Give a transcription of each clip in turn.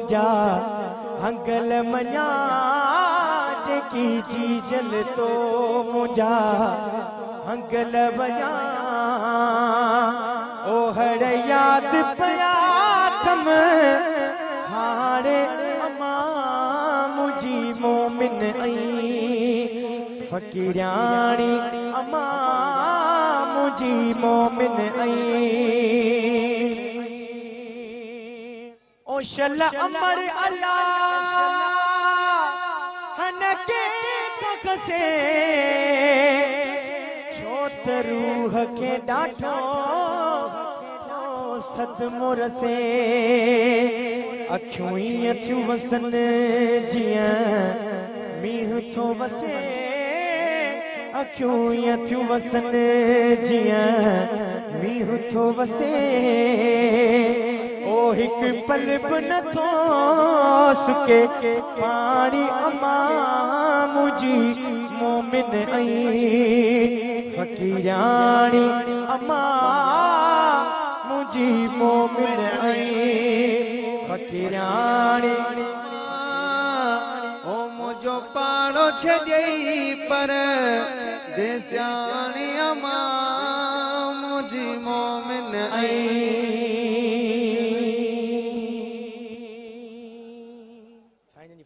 मुझा हंगल मना जेकी जी जल तो मुझा हंगल बजा ओ हर याद पया थम हारे अमा मुझी मोमिन आई फकीरानी अमा मुझी मोमिन आई ओ शल अमर अला हनके को कसे छोत रूह के डाठो सदमो रसे अखियों अचू वसन जिया मीह तो वसे अखियों अचू वसन जिया मीह तो वसे ओ हिक पल न थो सुके पानी अमा मुझी मोमिन आई फकीरानी अमा मुझी मोमिन आई फकीरानी ओ मुझो पाड़ो छजई पर देस्यानी अमा मुझी मोमिन आई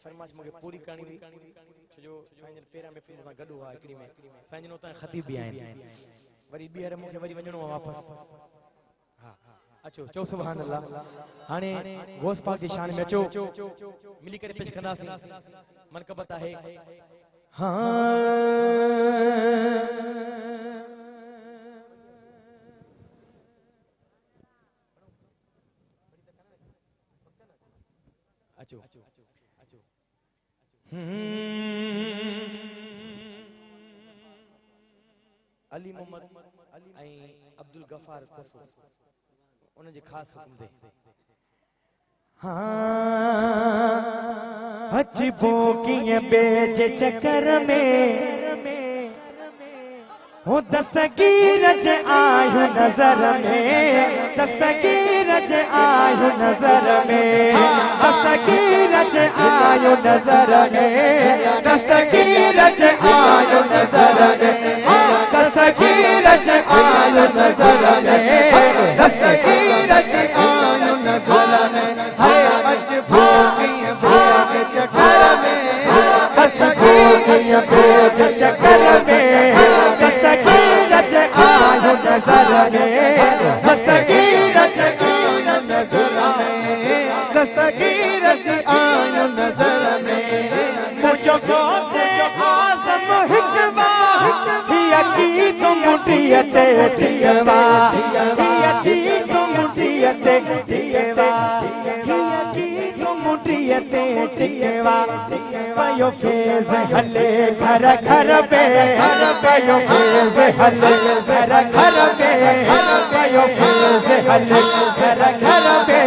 फरमाइश मुझे पूरी करनी जो साईं पेरा में फिल्म सा गडो आ एकड़ी में साईं नो ता खतीब भी आए वरी बिहर मुझे वरी वणो वापस हां अचो चो सुभान अल्लाह हाने गौस पाक की शान में अचो मिली करे पेश कंदासी मनकबत है हां अचो अली मोहम्मद आई अब्दुल गफार कसो उन जे खास हुकुम दे हाँ हजबो की बेज चक्कर में हो दस्तगीर ज आयु नजर में दस्तगीर ज आयु नजर में दस्तगीर ज आयु नजर में दस्तगीर ज आयु नजर में दस्तगीर ज आयु नजर में दस्तगीर ज आयु नजर में हजबो की बेज चक्कर में हजबो की बेज चक्कर में दस्तगीर ज आयु नजर में दस्तगीर ज आयु नजर में दस्तगीर ज आयु नजर में मुझो से आज़म हिकवा हिया की तुम मुठियते ठियवा हिया की तुम मुठियते ठियवा हिया की तुम मुठियते ठियवा पयो फेज हले घर घर पे पयो फेज हले घर घर पे पयो फेज हले घर घर पे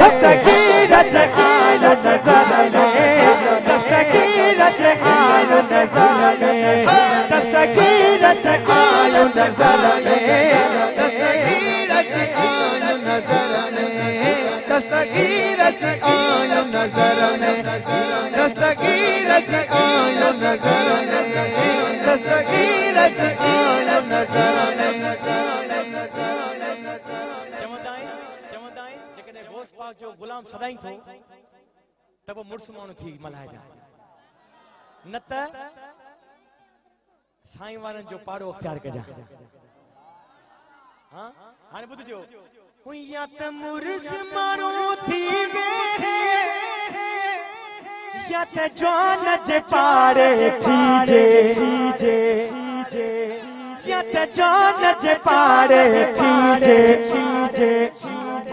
दस्तगीर ज आयु नजर में दस्तगीर ज आयु नजर में दस्तगीर ज आयु नजर में दस्तगीर ज आयु नजर में दस्तगीर ज आयु नजर में दस्तगीर ज आयु नजर में दस्तगीर ज आयु नजर में चमदाई जेकॾहिं गौस पाक जो गुलाम सदाई थो तब मुर्स माण्हू थी मल्हाइजा न त साईं वारनि जो पाड़ो अख्तियार कजा हां हाणे ॿुधजो या त मुर्स माण्हू थी वेठे या त जवान जे पाड़े थीजे या त जवान जे पाड़े थीजे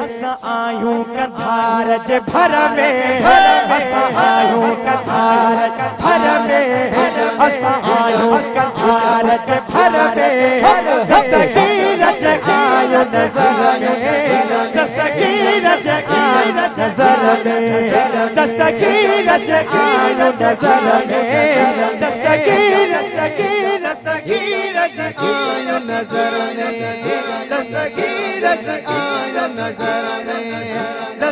असां आयूं कधार जे भर में असां आयूं कधार भर में असां आयूं कधार जे भर में दस्तगीर ज आयु नजर में दस्तगीर ज आयु नजर में दस्तगीर ज आयु नजर में दस्तगीर दस्तगीर दस्तगीर ज आयु नजर में दस्तगीर ज आयु नजर में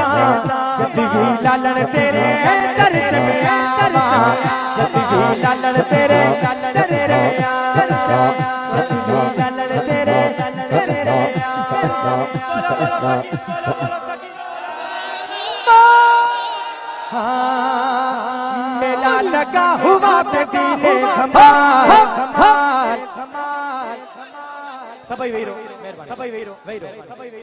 भी लालन तेरे दर्द में करता जब भी लालन तेरे करता जब भी लालन तेरे मेला लगा हुआ पे दिले धमाल धमाल सबै वही रहो, मेहरबानी सबै वही रहो,